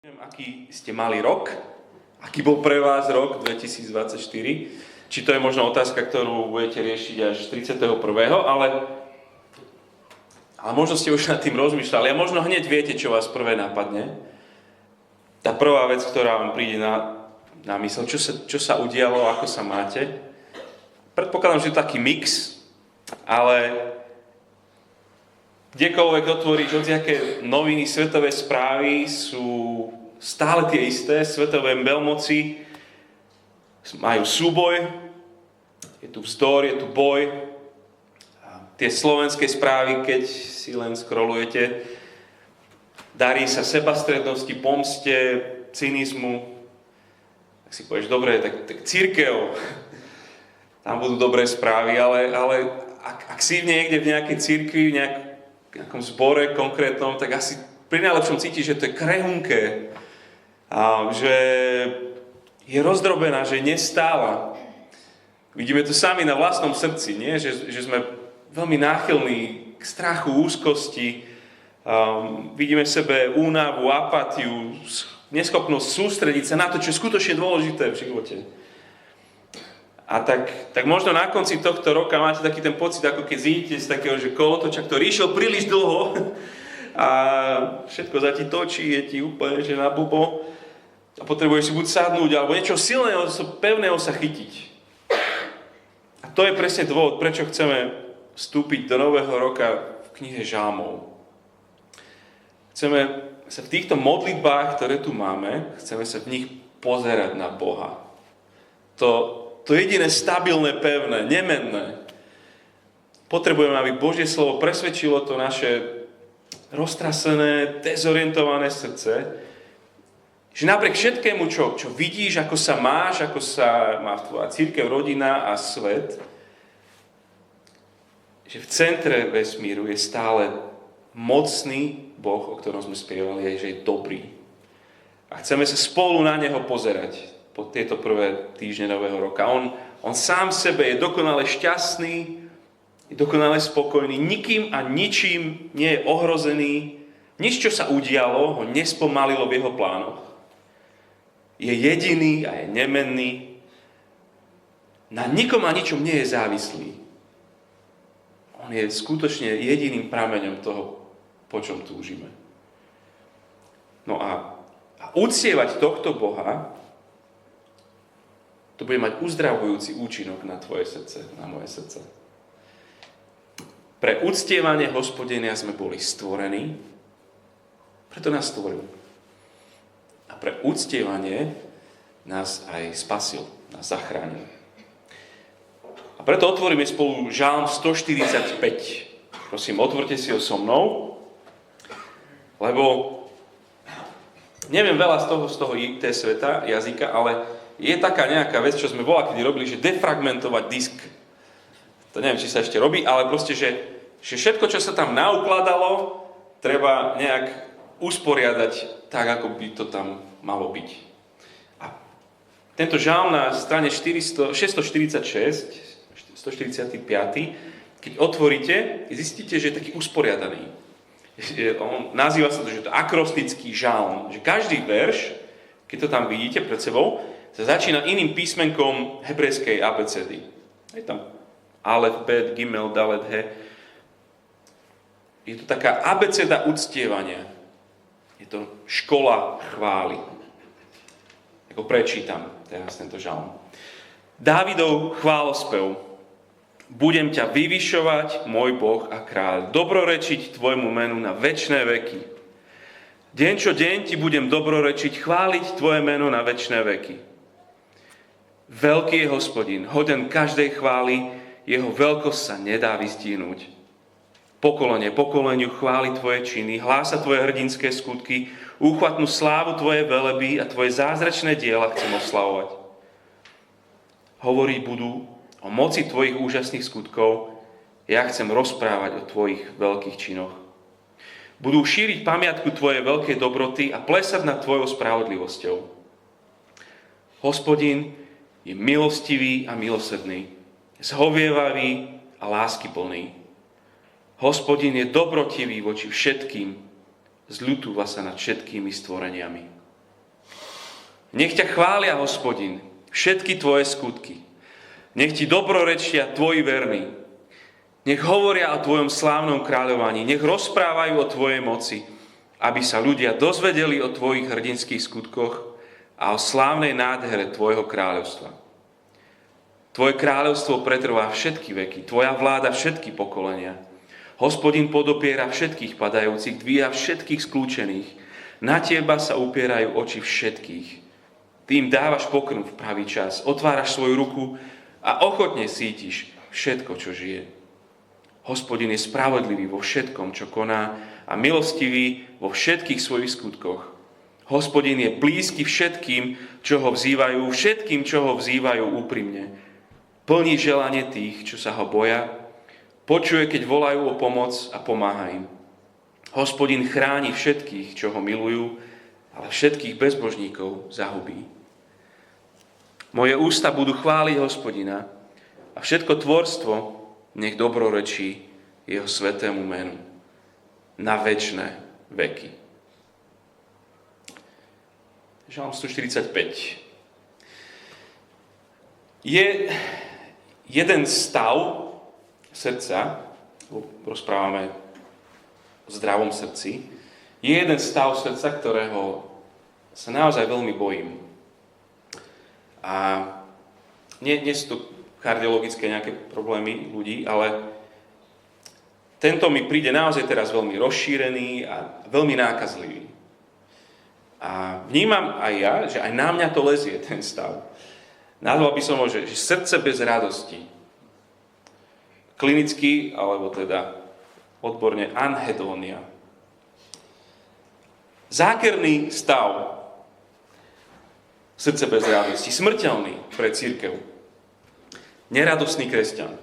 Neviem, aký ste mali rok, aký bol pre vás rok 2024, či to je možno otázka, ktorú budete riešiť až 31., ale možno ste už nad tým rozmýšľali a možno hneď viete, čo vás prvé napadne. Tá prvá vec, ktorá vám príde na mysl, čo sa udialo, ako sa máte. Predpokladám, že je taký mix, ale kdekoľvek otvoríš, hociaké noviny, svetové správy sú stále tie isté, svetové veľmoci majú súboj, je tu vzdor, je tu boj. A tie slovenské správy, keď si len scrollujete, darí sa sebastrednosti, pomste, cynizmu. Tak si povieš, dobre, tak cirkev, tam budú dobré správy, ale ak si niekde v nejakej cirkvi, v nejakom zbore konkrétnom, tak asi pri najlepšom cítiš, že to je krehunké, a že je rozdrobená, že je nestála. Vidíme to sami na vlastnom srdci, nie? Že sme veľmi náchylní k strachu, úzkosti, vidíme v sebe únavu, apatiu, neschopnosť sústrediť sa na to, čo je skutočne dôležité v živote. A tak možno na konci tohto roka máte taký ten pocit, ako keď zídete z takého, že kolotoča, ktorý išiel príliš dlho a všetko za ti točí, je ti úplne že na bubo a potrebuješ si buď sadnúť, alebo niečo silného, pevného sa chytiť. A to je presne dôvod, prečo chceme vstúpiť do nového roka v knihe Žalmov. Chceme sa v týchto modlitbách, ktoré tu máme, chceme sa v nich pozerať na Boha. To jediné stabilné, pevné, nemenné. Potrebujeme, aby Božie slovo presvedčilo to naše roztrasené, dezorientované srdce, že napriek všetkému, čo vidíš, ako sa máš, ako sa má tvoja cirkev, rodina a svet, že v centre vesmíru je stále mocný Boh, o ktorom sme spievali, že je dobrý. A chceme sa spolu na Neho pozerať po tieto prvé týždne nového roka. On sám sebe je dokonale šťastný, je dokonale spokojný, nikým a ničím nie je ohrozený, nič, čo sa udialo, ho nespomalilo v jeho plánoch. Je jediný a je nemenný, na nikom a ničom nie je závislý. On je skutočne jediným prameňom toho, po čom túžime. No a uctievať tohto Boha, to bude mať uzdravujúci účinok na tvoje srdce, na moje srdce. Pre uctievanie Hospodina sme boli stvorení, preto nás stvoril. A pre uctievanie nás aj spasil, nás zachránil. A preto otvoríme spolu Žalm 145. Prosím, otvorte si ho so mnou, lebo neviem veľa z toho IT sveta, jazyka, ale je taká nejaká vec, čo sme kedy robili, že defragmentovať disk. To neviem, či sa ešte robí, ale proste, že všetko, čo sa tam naukladalo, treba nejak usporiadať tak, ako by to tam malo byť. A tento žalm na strane 645, keď otvoríte, zistíte, že je taký usporiadaný. On nazýva sa to, že to akrostický žalm. Že každý verš, keď to tam vidíte pred sebou, sa začína iným písmenkom hebrejskej abecedy. Je tam Alef, Bet, Gimel, Dalet, He. Je to taká abeceda uctievania. Je to škola chvály. Ako prečítam teraz tento žalm. Dávidov chválospev. Budem ťa vyvyšovať, môj Boh a kráľ, dobrorečiť tvojmu menu na večné veky. Deň čo deň ti budem dobrorečiť, chváliť tvoje meno na večné veky. Veľký je Hospodin, hoden každej chvály, jeho veľkosť sa nedá vystihnúť. Pokolenie pokoleniu chváli tvoje činy, hlása tvoje hrdinské skutky, úchvatnú slávu tvoje veleby a tvoje zázračné diela chcem oslavovať. Hovoriť budú o moci tvojich úžasných skutkov, ja chcem rozprávať o tvojich veľkých činoch. Budú šíriť pamiatku tvojej veľkej dobroty a plesať nad tvojou spravodlivosťou. Hospodin je milostivý a milosrdný, zhovievavý a láskyplný. Hospodin je dobrotivý voči všetkým, zľutúva sa nad všetkými stvoreniami. Nech ťa chvália, Hospodin, všetky tvoje skutky. Nech ti dobrorečia tvoji verní. Nech hovoria o tvojom slávnom kráľovaní. Nech rozprávajú o tvojej moci, aby sa ľudia dozvedeli o tvojich hrdinských skutkoch a o slávnej nádhere tvojho kráľovstva. Tvoje kráľovstvo pretrvá všetky veky, tvoja vláda všetky pokolenia. Hospodin podopiera všetkých padajúcich, dvíha všetkých skľúčených. Na teba sa upierajú oči všetkých. Ty im dávaš pokrm v pravý čas, otváraš svoju ruku a ochotne sítiš všetko, čo žije. Hospodin je spravodlivý vo všetkom, čo koná a milostivý vo všetkých svojich skutkoch. Hospodin je blízky všetkým, čo ho vzývajú úprimne. Plní želanie tých, čo sa ho boja, počuje, keď volajú o pomoc a pomáha im. Hospodin chráni všetkých, čo ho milujú, ale všetkých bezbožníkov zahubí. Moje ústa budú chváliť Hospodina a všetko tvorstvo nech dobrorečí jeho svätému menu na večné veky. Žalm 145. Je jeden stav srdca, rozprávame o zdravom srdci, je jeden stav srdca, ktorého sa naozaj veľmi bojím. A nie sú to kardiologické nejaké problémy ľudí, ale tento mi príde naozaj teraz veľmi rozšírený a veľmi nákazlivý. A vnímam aj ja, že aj na mňa to lezie ten stav. Nazval by som ho, že srdce bez radosti. Klinicky, alebo teda odborne anhedónia. Zákerný stav. Srdce bez radosti. Smrteľný pre cirkev. Neradostný kresťan.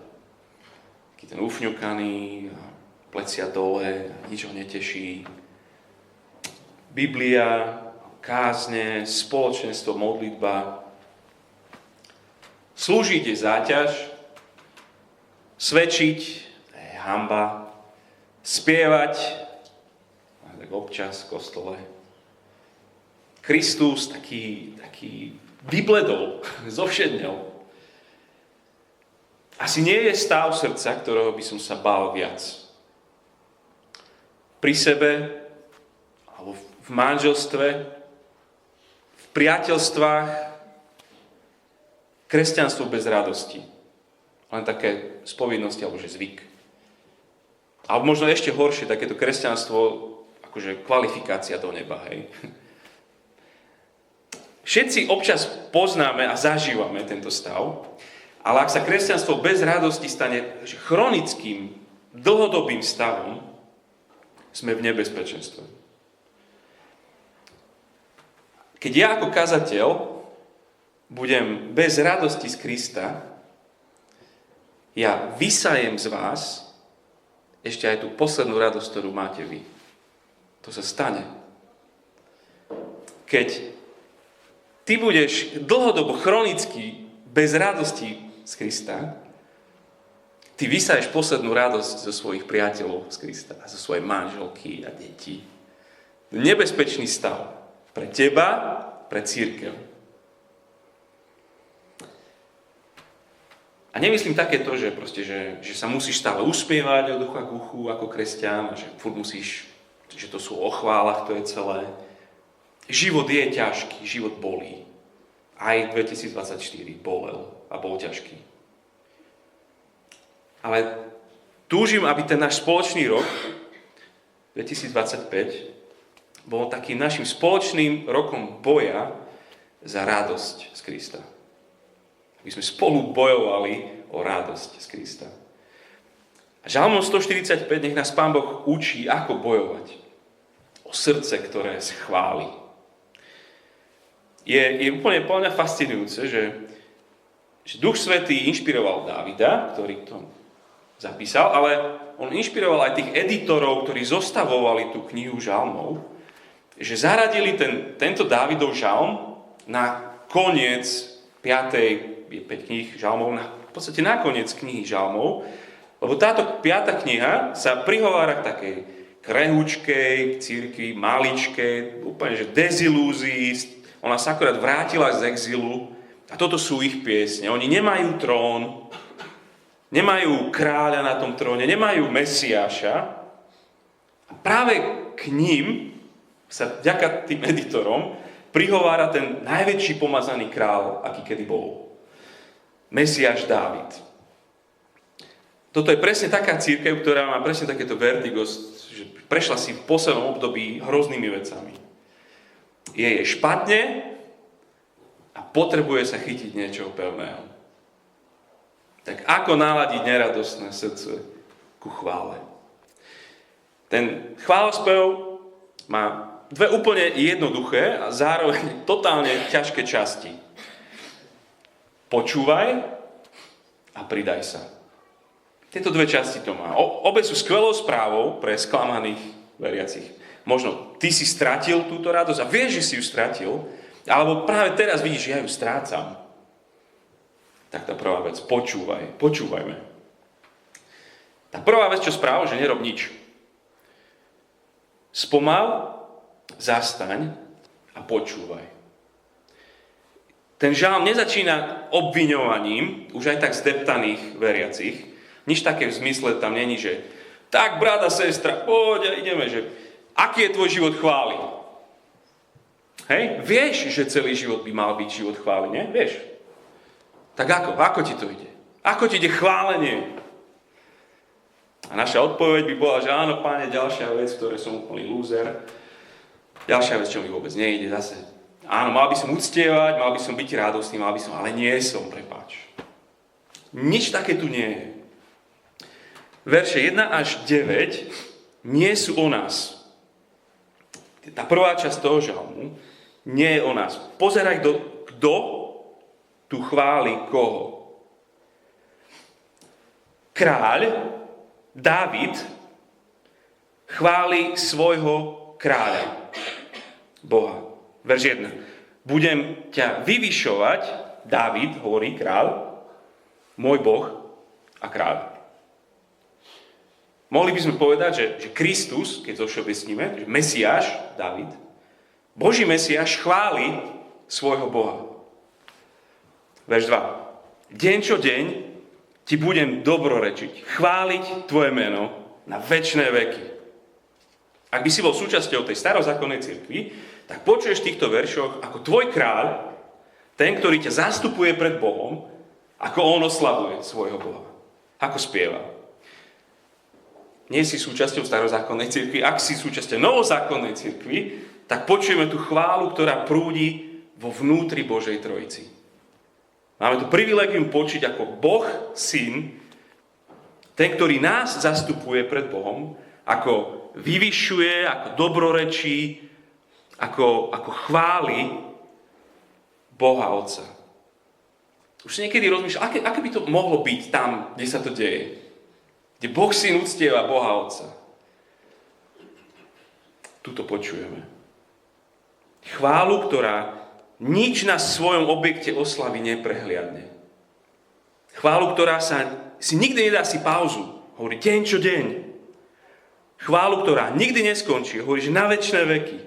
Taký ten ufňukaný, plecia dole, nič ho neteší. Biblia, kázne, spoločenstvo, modlitba. Slúžiť je záťaž, svedčiť je hanba, spievať tak občas v kostole. Kristus taký vybledol, zovšednel. Asi nie je stav srdca, ktorého by som sa bál viac. Pri sebe, alebo v manželstve, v priateľstvách, kresťanstvo bez radosti. Len také spovednosti, alebo že zvyk. Alebo možno ešte horšie, takéto kresťanstvo, akože kvalifikácia do neba, hej. Všetci občas poznáme a zažívame tento stav, ale ak sa kresťanstvo bez radosti stane chronickým, dlhodobým stavom, sme v nebezpečenstve. Keď ja ako kazateľ budem bez radosti z Krista, ja vysajem z vás ešte aj tú poslednú radosť, ktorú máte vy. To sa stane. Keď ty budeš dlhodobo chronicky bez radosti z Krista, ty vysaješ poslednú radosť zo svojich priateľov z Krista a zo svojej manželky a detí. Nebezpečný stav pre teba, pre cirkev. A nemyslím takéto, že sa musíš stále uspievať od ucha k uchu ako kresťan, a že furt musíš, že to sú o chválach, to je celé. Život je ťažký, život bolí. Aj 2024 bolel a bol ťažký. Ale túžim, aby ten náš spoločný rok 2025 bol takým našim spoločným rokom boja za radosť z Krista. Aby sme spolu bojovali o radosť z Krista. A Žalmom 145 nech nás Pán Boh učí, ako bojovať o srdce, ktoré sa chváli. Je úplne plne fascinujúce, že Duch Svätý inšpiroval Dávida, ktorý to zapísal, ale on inšpiroval aj tých editorov, ktorí zostavovali tú knihu žalmov, že zaradili tento Dávidov žalm na koniec 5 kníh žalmov, v podstate na koniec knihy žalmov, lebo táto 5. kniha sa prihovára k takej krehúčkej cirkvi, maličkej, úplne že dezilúzii, Ona sa akorát vrátila z exilu a toto sú ich piesne. Oni nemajú trón, nemajú kráľa na tom tróne, nemajú Mesiáša. A práve k ním sa vďaka tým editorom prihovára ten najväčší pomazaný král, aký kedy bol. Mesiáš Dávid. Toto je presne taká cirkev, ktorá má presne takéto vertigo, že prešla si v poslednom období hroznými vecami. Je jej špatne a potrebuje sa chytiť niečoho pevného. Tak ako naladiť neradostné srdce ku chvále? Ten chválospev má dve úplne jednoduché a zároveň totálne ťažké časti. Počúvaj a pridaj sa. Tieto dve časti to má. Obe sú skvelou správou pre sklamaných veriacich. Možno ty si stratil túto radosť a vieš, že si ju stratil, alebo práve teraz vidíš, že ja ju strácam. Tak tá prvá vec, počúvajme. Tá prvá vec, čo správa, že nerob nič. Spomal, zastaň a počúvaj. Ten žalm nezačína obviňovaním už aj tak zdeptaných veriacich. Nič také v zmysle tam není, že tak, brat a sestra, poď a ideme, že aký je tvoj život chvály? Hej? Vieš, že celý život by mal byť život chvály, nie? Vieš? Tak ako? Ako ti to ide? Ako ti ide chválenie? A naša odpoveď by bola, že áno, páne, ďalšia vec, ktoré som úplný lúzer. Ďalšia vec, čo mi vôbec nejde zase. Áno, mal by som uctievať, mal by som byť radostný, ale nie som, prepáč. Nič také tu nie je. Verše 1 až 9 nie sú o nás. Tá prvá časť toho žalmu nie je o nás. Pozeraj, kto tu chváli koho. Kráľ Dávid chváli svojho kráľa, Boha. Verš 1. Budem ťa vyvyšovať, Dávid, hovorí kráľ, môj Boh a kráľ. Mohli by sme povedať, že Kristus, keď zovšeobecníme, že Mesiáš, Dávid, Boží Mesiáš chváli svojho Boha. Verš 2. Deň čo deň ti budem dobrorečiť, chváliť tvoje meno na večné veky. Ak by si bol súčasťou tej starozákonnej cirkvi, tak počuješ v týchto veršoch, ako tvoj kráľ, ten, ktorý ťa zastupuje pred Bohom, ako on oslavuje svojho Boha. Ako spieva. Nie si súčasťou starozákonnej cirkvi, ak si súčasťou novozákonnej cirkvi, tak počujeme tú chválu, ktorá prúdi vo vnútri Božej Trojici. Máme tu privilégium počuť ako Boh, Syn, ten, ktorý nás zastupuje pred Bohom, ako vyvyšuje, ako dobrorečí, ako chváli Boha Otca. Už si niekedy rozmýšľal, aké by to mohlo byť tam, kde sa to deje? Kde Boh Syn uctieva Boha Otca. Tuto počujeme. Chválu, ktorá nič na svojom objekte oslavy neprehliadne. Chválu, ktorá si nikdy nedá si pauzu. Hovorí deň čo deň. Chválu, ktorá nikdy neskončí. Hovorí, že na večné veky.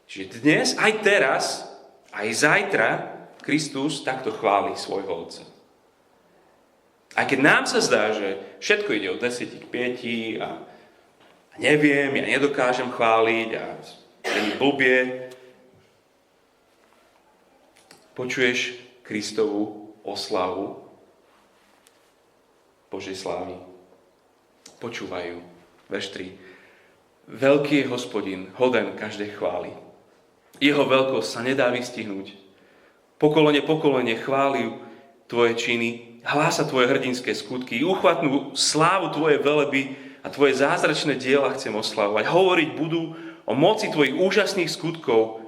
Čiže dnes, aj teraz, aj zajtra Kristus takto chváli svojho Otca. Aj keď nám sa zdá, že všetko ide od 10 k 5 a neviem, ja nedokážem chváliť a je mi blbie, počuješ Kristovu oslavu Božej slávy. Počúvajú. Verš 3. Veľký je Hospodin, hoden každej chvály. Jeho veľkosť sa nedá vystihnúť. Pokolenie chváli tvoje činy, hlása tvoje hrdinské skutky, uchvatnú slávu tvoje veleby a tvoje zázračné diela chcem oslavovať. Hovoriť budú o moci tvojich úžasných skutkov.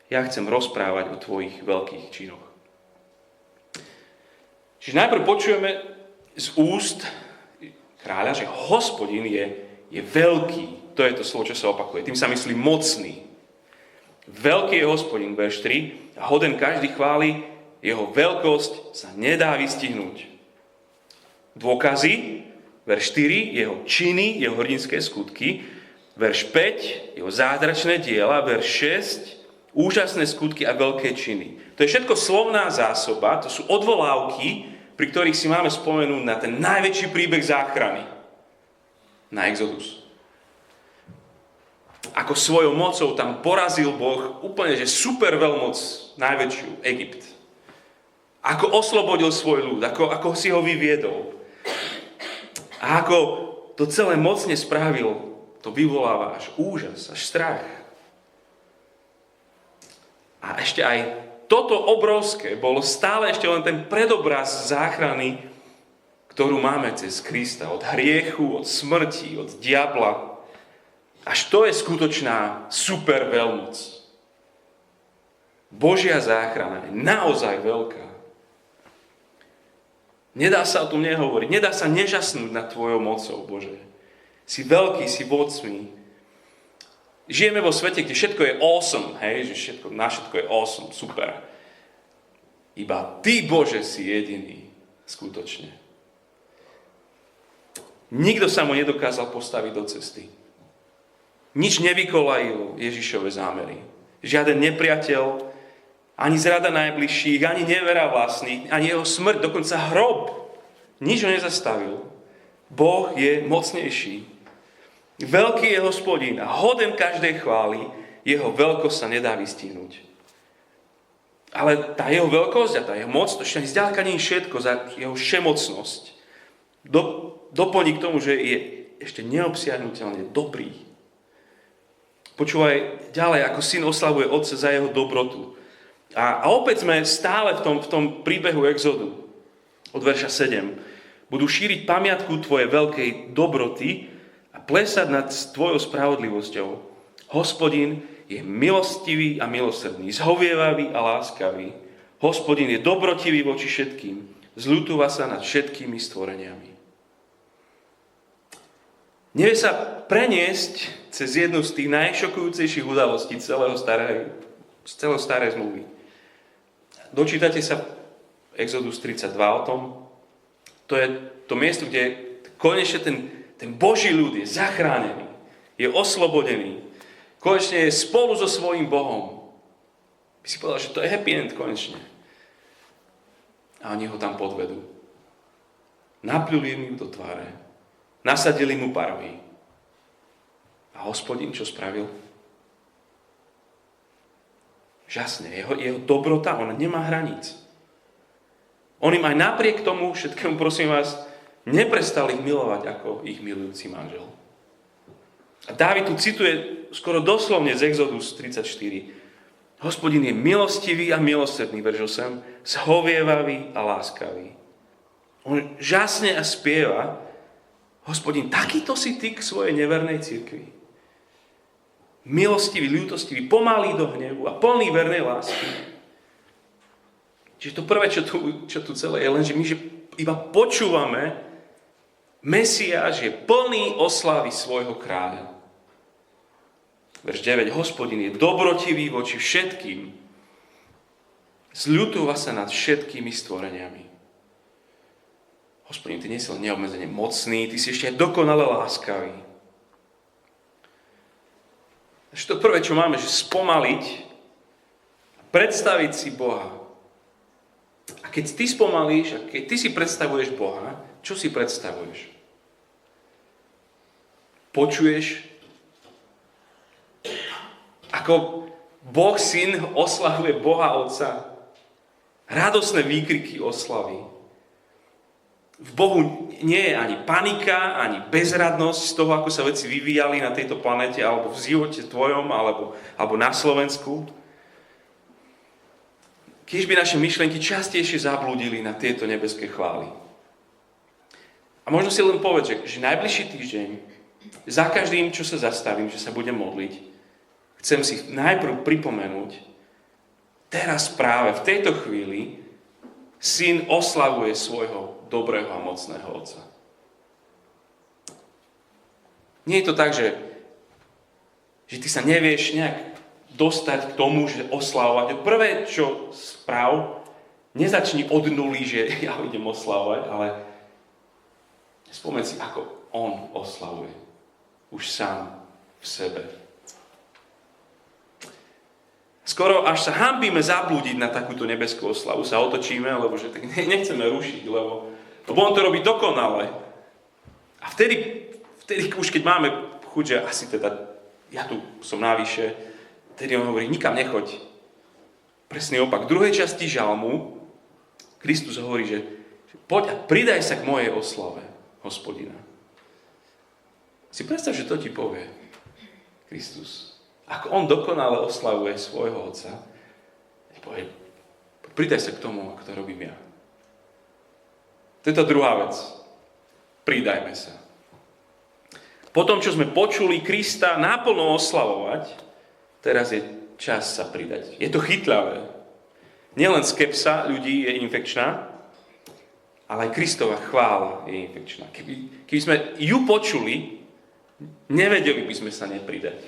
Ja chcem rozprávať o tvojich veľkých činoch. Čiže najprv počujeme z úst kráľa, že Hospodin je veľký. To je to slovo, čo sa opakuje. Tým sa myslí mocný. Veľký je Hospodin, verš 3, a hoden každý chváli, jeho veľkosť sa nedá vystihnúť. Dôkazy, verš 4, jeho činy, jeho hrdinské skutky, verš 5, jeho zázračné diela, verš 6, úžasné skutky a veľké činy. To je všetko slovná zásoba, to sú odvolávky, pri ktorých si máme spomenúť na ten najväčší príbeh záchrany. Na Exodus. Ako svojou mocou tam porazil Boh úplne, že super veľmoc, najväčšiu, Egypt. Ako oslobodil svoj ľud, ako si ho vyviedol. A ako to celé mocne spravil, to vyvoláva až úžas, až strach. A ešte aj toto obrovské bolo stále ešte len ten predobraz záchrany, ktorú máme cez Krista. Od hriechu, od smrti, od diabla. Až to je skutočná super veľmoc. Božia záchrana je naozaj veľká. Nedá sa o tom nehovoriť. Nedá sa nežasnúť nad tvojou mocou, Bože. Si veľký, si mocný. Žijeme vo svete, kde všetko je awesome, hej? Že na všetko je awesome, super. Iba Ty, Bože, si jediný, skutočne. Nikto sa mu nedokázal postaviť do cesty. Nič nevykolajilo Ježišove zámery. Žiaden nepriateľ, ani zrada najbližších, ani nevera vlastných, ani jeho smrť, dokonca hrob. Nič ho nezastavil. Boh je mocnejší. Veľký je Hospodin a hoden každej chvály, jeho veľkosť sa nedá vystihnúť. Ale tá jeho veľkosť a tá jeho moc, to ešte ani zďaleka nie je všetko, za jeho všemocnosť. Doplní k tomu, že je ešte neobsiahnuteľne dobrý. Počúvaj ďalej, ako syn oslavuje otca za jeho dobrotu. A opäť sme stále v tom príbehu Exodu, od verša 7. Budú šíriť pamiatku tvojej veľkej dobroty a plesať nad tvojou spravodlivosťou. Hospodin je milostivý a milosrdný, zhovievavý a láskavý. Hospodin je dobrotivý voči všetkým, zľutúva sa nad všetkými stvoreniami. Nevie sa preniesť cez jednu z tých najšokujúcejších udalostí z celého starej zmluvy. Dočítate sa Exodus 32 o tom. To je to miesto, kde konečne ten Boží ľud je zachránený, je oslobodený, konečne je spolu so svojím Bohom. By si povedal, že to je happy end konečne. A oni ho tam podvedú. Napľuli mu do tváre, nasadili mu parvy. A Hospodin čo spravil? Žasne, jeho dobrota, ona nemá hraníc. On im aj napriek tomu všetkému, prosím vás, neprestal ich milovať ako ich milujúci manžel. A Dávid tu cituje skoro doslovne z Exodus 34. Hospodin je milostivý a milosrdný, verš 8, zhovievavý a láskavý. On žasne a spieva, Hospodin, takýto si ty k svojej nevernej cirkvi. Milostivý, ľútostivý, pomalý do hnevu a plný vernej lásky. Čiže to prvé, čo tu celé je, len že my iba počúvame, Mesiáš je plný oslavy svojho kráľa. Verš 9. Hospodin je dobrotivý voči všetkým. Zľutúva sa nad všetkými stvoreniami. Hospodin, ty nie si len neobmedzene mocný, ty si ešte aj dokonale láskavý. Takže to prvé, čo máme, že spomaliť, predstaviť si Boha. A keď ty spomalíš, a keď ty si predstavuješ Boha, čo si predstavuješ? Počuješ, ako Boh Syn oslavuje Boha Otca. Radosné výkriky oslavy. V Bohu nie je ani panika, ani bezradnosť z toho, ako sa veci vyvíjali na tejto planete, alebo v živote tvojom, alebo na Slovensku. Kiež by naše myšlienky častejšie zablúdili na tieto nebeské chvály. A možno si len povedz, že najbližší týždeň, za každým, čo sa zastavím, že sa budem modliť, chcem si najprv pripomenúť, teraz práve v tejto chvíli Syn oslavuje svojho dobrého a mocného Otca. Nie je to tak, že ty sa nevieš nejak dostať k tomu, že oslavovať. Prvé, čo správ, nezačni od nuly, že ja ho idem oslavovať, ale spomeň si, ako on oslavuje. Už sám v sebe. Skoro až sa hanbíme zablúdiť na takúto nebeskú oslavu, sa otočíme, lebo že tak nechceme rušiť, lebo on to robí dokonale. A vtedy už keď máme chuť, že asi teda ja tu som navyše, vtedy on hovorí, nikam nechoď. Presný opak. V druhej časti žalmu Kristus hovorí, že poď a pridaj sa k mojej oslave, Hospodina. Si predstav, že to ti povie Kristus. Ako on dokonale oslavuje svojho Otca, povie, pridaj sa k tomu, ako to robím ja. To je tá druhá vec. Pridajme sa. Po tom, čo sme počuli Krista naplno oslavovať, teraz je čas sa pridať. Je to chytľavé. Nielen skepsa ľudí je infekčná, ale aj Kristova chvála je infekčná. Keby sme ju počuli, nevedeli by sme sa nepridať.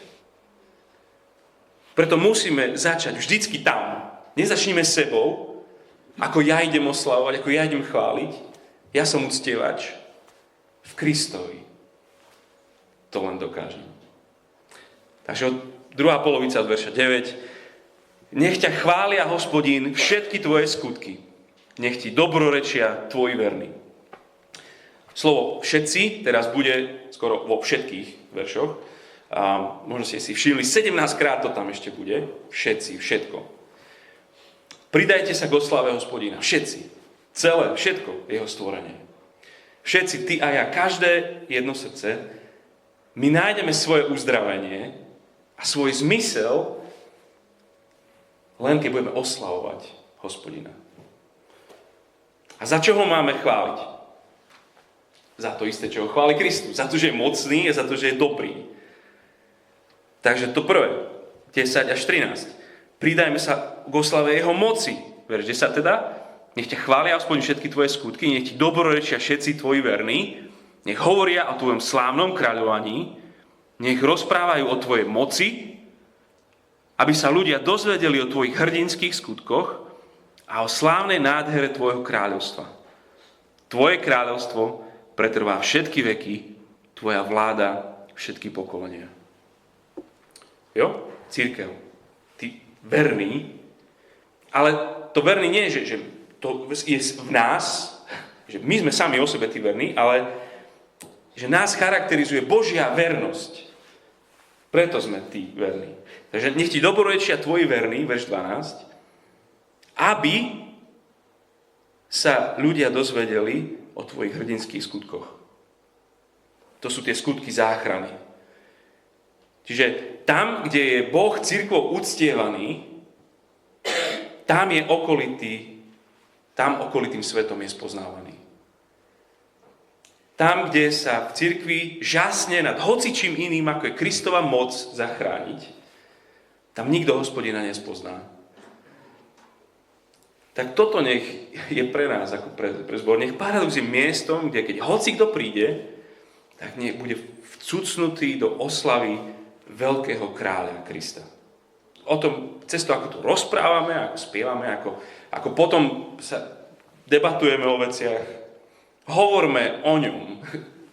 Preto musíme začať vždycky tam. Nezačníme sebou, ako ja idem oslavovať, ako ja idem chváliť. Ja som uctievač. V Kristovi to len dokážem. Takže druhá polovica od verša 9. Nech ťa chvália, Hospodín, všetky tvoje skutky. Nech ti dobrorečia tvoji verní. Slovo všetci teraz bude skoro vo všetkých veršoch. A možno ste si všimli, 17 krát to tam ešte bude. Všetci, všetko. Pridajte sa k oslave Hospodina. Všetci. Celé, všetko jeho stvorenie. Všetci, ty a ja, každé jedno srdce, my nájdeme svoje uzdravenie a svoj zmysel len keď budeme oslavovať Hospodina. A za čo ho máme chváliť? Za to isté, čo ho chváli Kristus. Za to, že je mocný a za to, že je dobrý. Takže to prvé, 10 až 13. Pridajme sa k oslave jeho moci. Verš 10 teda. Nech ťa chvália aspoň všetky tvoje skutky, nech ti dobrorečia všetci tvoji verní, nech hovoria o tvojom slávnom kráľovaní, nech rozprávajú o tvojej moci, aby sa ľudia dozvedeli o tvojich hrdinských skutkoch a o slávnej nádhere tvojho kráľovstva. Tvoje kráľovstvo pretrvá všetky veky, tvoja vláda všetky pokolenia. Jo? Cirkev. Ty verný, ale to verný nie je, že to je v nás, že my sme sami o sebe tí verní, ale že nás charakterizuje Božia vernosť. Preto sme tí verní. Takže nech ti dobrorečia tvoji verní, verš 12, aby sa ľudia dozvedeli o tvojich hrdinských skutkoch. To sú tie skutky záchrany. Čiže tam, kde je Boh cirkvou uctievaný, tam je okolitým svetom je spoznávaný. Tam, kde sa v cirkvi žasne nad hocičím iným, ako je Kristova moc zachrániť, tam nikto Hospodina nespozná. Tak toto nech je pre nás, ako pre zbor. Nech Paradox je miestom, kde keď hoci kto príde, tak nech bude vcucnutý do oslavy veľkého kráľa Krista. O tom, cez to, ako tu rozprávame, ako spievame, ako potom sa debatujeme o veciach, hovorme o ňom.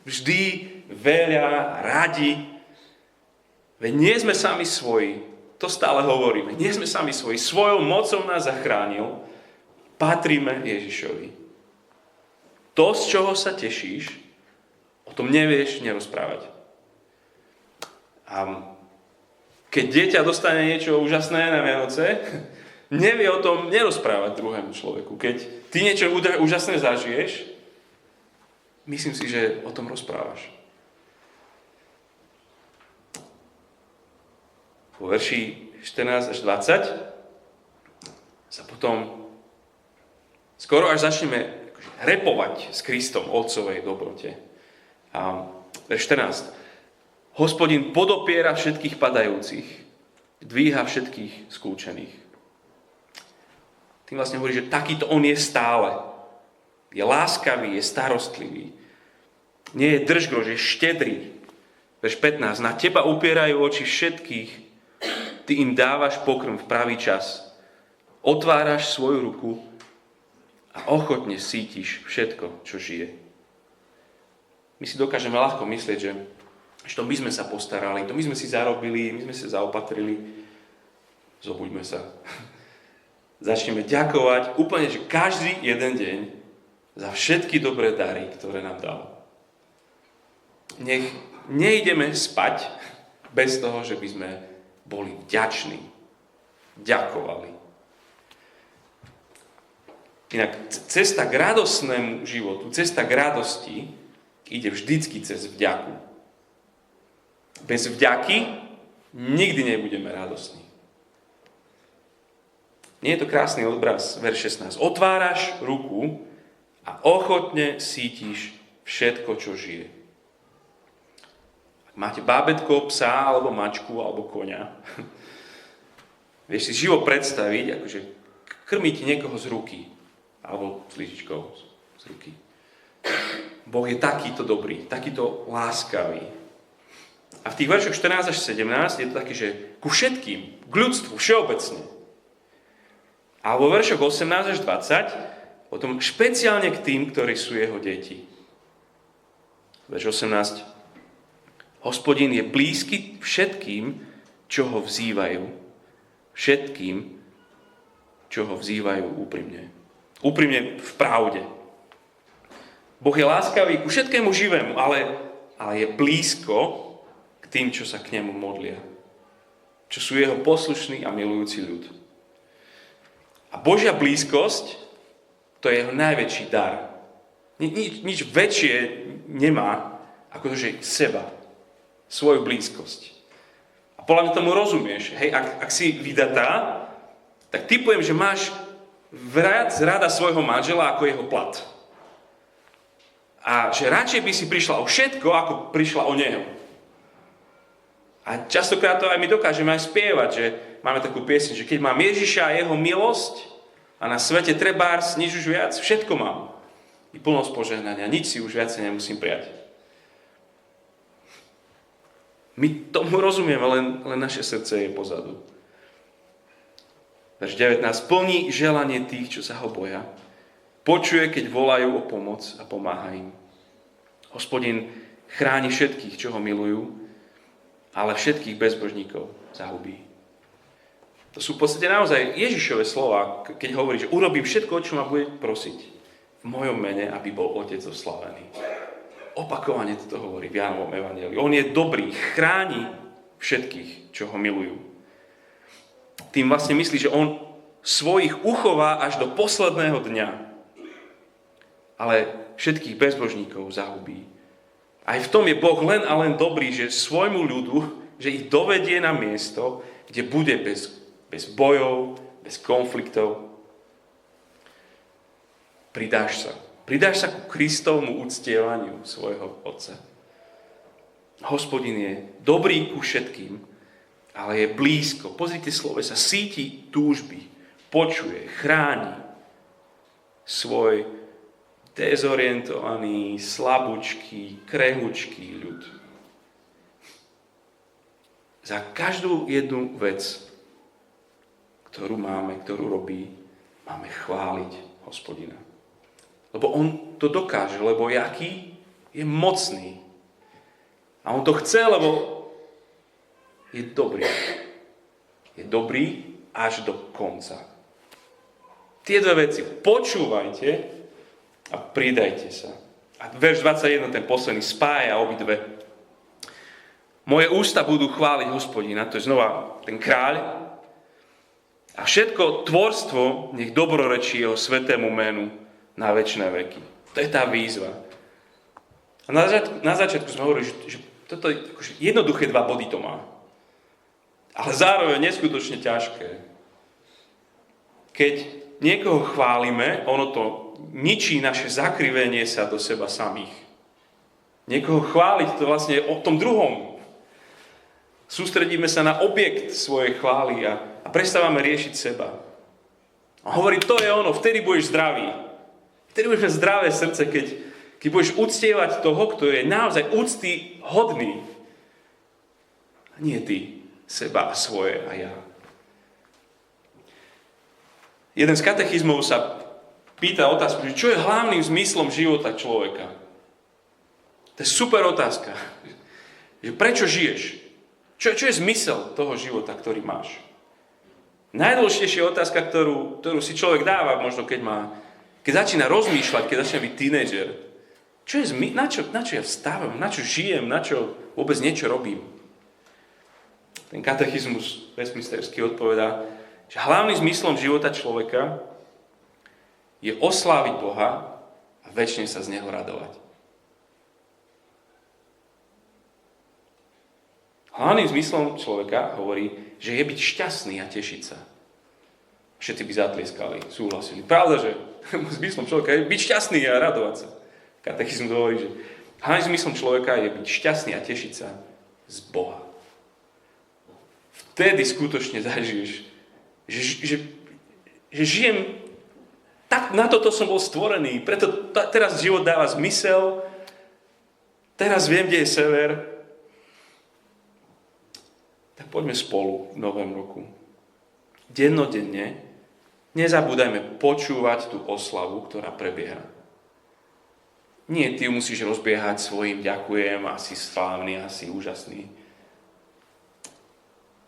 Vždy, veľa, radi. Veď nie sme sami svoji. To stále hovoríme. Nie sme sami svoji. Svojou mocou nás zachránil. Patríme Ježišovi. To, z čoho sa tešíš, o tom nevieš nerozprávať. A keď dieťa dostane niečo úžasné na Vianoce, nevie o tom nerozprávať druhému človeku. Keď ty niečo úžasné zažiješ, myslím si, že o tom rozprávaš. Po verši 14 až 20 sa potom skoro až začneme repovať s Kristom o Otcovej dobrote. A verš 14. Hospodin podopiera všetkých padajúcich, dvíha všetkých skúčených. Tým vlastne hovorí, že takýto on je stále. Je láskavý, je starostlivý. Nie je držgrož, je štedrý. Verš 15. Na teba upierajú oči všetkých, ty im dávaš pokrm v pravý čas. Otváraš svoju ruku a ochotne sítiš všetko, čo žije. My si dokážeme ľahko myslieť, že to my sme sa postarali, to my sme si zarobili, my sme sa zaopatrili. Zobuďme sa. Začneme ďakovať úplne, že každý jeden deň za všetky dobré dary, ktoré nám dal. Nech nejdeme spať bez toho, že by sme boli vďační. Ďakovali. Inak cesta k radostnému životu, cesta k radosti ide vždycky cez vďaku. Bez vďaky nikdy nebudeme radostní. Nie je to krásny obraz, verš 16. Otváraš ruku a ochotne sítiš všetko, čo žije. Ak máte bábätko, psa, alebo mačku, alebo koňa, vieš si živo predstaviť, akože krmiť niekoho z ruky, alebo s lyžičkou z ruky. Boh je takýto dobrý, takýto láskavý. A v tých veršoch 14 až 17 je to také, že ku všetkým, k ľudstvu, všeobecne. A vo veršoch 18 až 20 potom špeciálne k tým, ktorí sú jeho deti. Verš 18. Hospodin je blízky všetkým, čo ho vzývajú. Všetkým, čo ho vzývajú úprimne. Úprimne v pravde. Boh je láskavý ku všetkému živému, ale je blízko k tým, čo sa k nemu modlia. Čo sú jeho poslušný a milujúci ľud. A Božia blízkosť, to je jeho najväčší dar. Nič väčšie nemá, ako to, že seba, svoju blízkosť. A podľa mňa tomu rozumieš. Hej, ak si vydatá, tak typujem, že máš viac rada svojho manžela ako jeho plat. A že radšej by si prišla o všetko, ako prišla o neho. A častokrát to aj my dokážeme aj spievať, že máme takú pieseň, že keď mám Ježiša a jeho milosť a na svete trebárs nič už viac, všetko mám. I plnosť požehnania, nič si už viacej nemusím prijať. My tomu rozumieme, len naše srdce je pozadu. Verš 19. Plní želanie tých, čo sa ho boja. Počuje, keď volajú o pomoc a pomáha im. Hospodin chráni všetkých, čo ho milujú, ale všetkých bezbožníkov zahubí. To sú v podstate naozaj Ježišove slova, keď hovorí, že urobím všetko, čo ma bude prosiť v mojom mene, aby bol Otec oslavený. Opakovane to hovorí v Jánovom evanjeliu. On je dobrý, chráni všetkých, čo ho milujú. Tým vlastne myslí, že on svojich uchová až do posledného dňa, ale všetkých bezbožníkov zahubí. Aj v tom je Boh len a len dobrý, že svojmu ľudu, že ich dovedie na miesto, kde bude bez bojov, bez konfliktov. Pridáš sa ku Kristovmu uctievaniu svojho Otca. Hospodin je dobrý ku všetkým, ale je blízko. Pozrite slove, sa síti túžby, počuje, chráni svoj dezorientovaný, slabúčký, krehučký ľud. Za každú jednu vec, ktorú robí, máme chváliť Hospodina. Lebo on to dokáže, lebo jaký je mocný. A on to chce, lebo je dobrý. Je dobrý až do konca. Tie dve veci počúvajte a pridajte sa. A verš 21, ten posledný, spája obidve. Moje ústa budú chváliť Hospodina, to je znova ten kráľ. A všetko tvorstvo nech dobrorečí jeho svätému menu na večné veky. To je tá výzva. A na začiatku sme hovorili, že toto je akože jednoduché 2 body to má. Ale zároveň neskutočne ťažké. Keď niekoho chválime, ono to ničí naše zakrivenie sa do seba samých. Niekoho chváliť, to vlastne je o tom druhom. Sústredíme sa na objekt svojej chvály a prestávame riešiť seba. A hovorí, to je ono, vtedy budeš zdravý. Vtedy budeš mať zdravé srdce, keď budeš uctievať toho, kto je naozaj úcty hodný. A nie ty, seba a svoje a ja. Jeden z katechizmov sa pýta otázku, čo je hlavným zmyslom života človeka. To je super otázka. Že prečo žiješ? Čo je zmysel toho života, ktorý máš? Najdôležitejšia otázka, ktorú si človek dáva, možno keď začína rozmýšľať, keď začína byť tínedžer. Na čo ja vstávam, na čo žijem, na čo vôbec niečo robím? Ten katechizmus westminsterský odpovedá, že hlavným zmyslom života človeka je osláviť Boha a večne sa z Neho radovať. Hlavným zmyslom človeka hovorí, že je byť šťastný a tešiť sa. Všetci by zatlieskali, súhlasili. Pravda, že zmyslom človeka je byť šťastný a radovať sa. Katechizmus hovorí, že hlavným zmyslom človeka je byť šťastný a tešiť sa z Boha. Vtedy skutočne zažiješ, že žijem, tak na toto som bol stvorený, preto teraz život dáva zmysel, teraz viem, kde je sever. Tak poďme spolu v novom roku. Dennodenne nezabúdajme počúvať tú oslavu, ktorá prebieha. Nie, ty musíš rozbiehať svojim ďakujem, asi slávny, asi úžasný.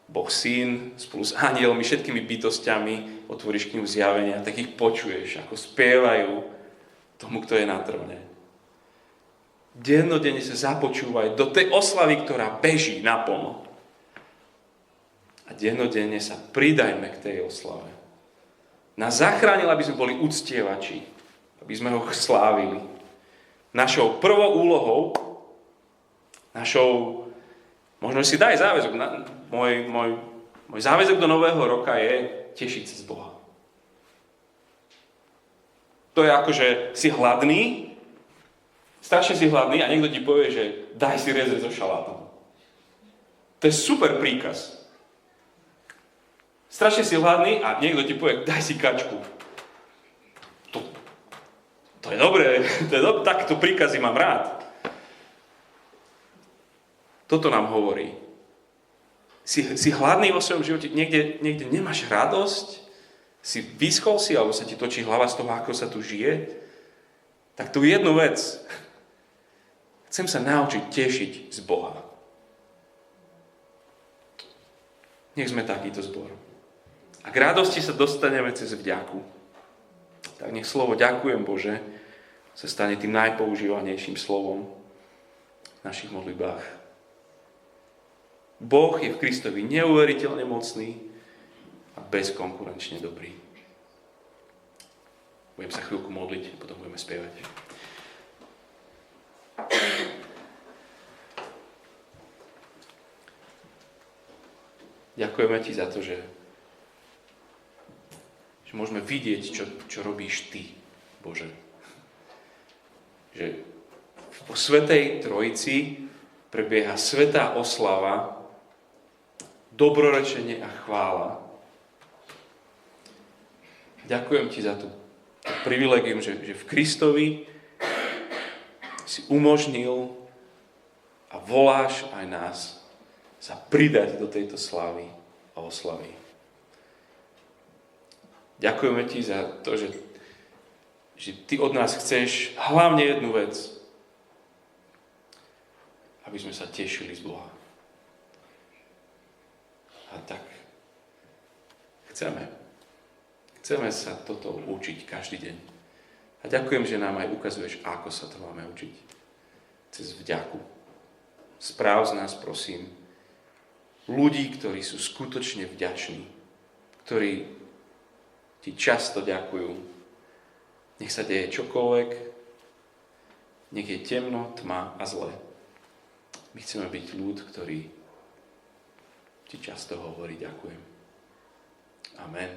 Boh Syn spolu s anjelmi, všetkými bytostiami otvoríš knihu Zjavenia, tak ich počuješ, ako spievajú tomu, kto je na tróne. Dennodenne sa započúvaj do tej oslavy, ktorá beží naplno. A dennodenne sa pridajme k tej oslave. Nás zachránil, aby sme boli uctievači, aby sme ho slávili. Našou prvou úlohou, možno si daj záväzok, môj záväzok do nového roka je tešiť sa z Boha. To je ako, že si hladný, strašne si hladný a niekto ti povie, že daj si rezec so šalátom. To je super príkaz. Strašne si hladný a niekto ti povie, daj si kačku. To je dobré, takto príkazy mám rád. Toto nám hovorí. Si hladný vo svojom živote, niekde nemáš radosť, si vyschol si, alebo sa ti točí hlava z toho, ako sa tu žije, tak tu jednu vec. Chcem sa naučiť tešiť z Boha. Nech sme takýto zbor. A k radosti sa dostaneme cez vďaku. Tak nech slovo ďakujem Bože sa stane tým najpoužívanejším slovom v našich modlitbách. Boh je v Kristovi neuveriteľne mocný a bezkonkurenčne dobrý. Budem sa chvíľku modliť, potom budeme spievať. Ďakujeme ti za to, že môžeme vidieť, čo robíš ty, Bože. Že po Svätej Trojici prebieha svätá oslava, dobrorečenie a chvála. Ďakujem ti za tú privilegium, že v Kristovi si umožnil a voláš aj nás sa pridať do tejto slávy a oslavy. Ďakujeme ti za to, že ty od nás chceš hlavne jednu vec. Aby sme sa tešili z Boha. A tak chceme sa toto učiť každý deň. A ďakujem, že nám aj ukazuješ, ako sa to máme učiť. Cez vďaku. Správ z nás, prosím, ľudí, ktorí sú skutočne vďační, ktorí ti často ďakujú. Nech sa deje čokoľvek, nech je temno, tma a zle. My chceme byť ľud, ktorý ti často hovorí ďakujem. Amen.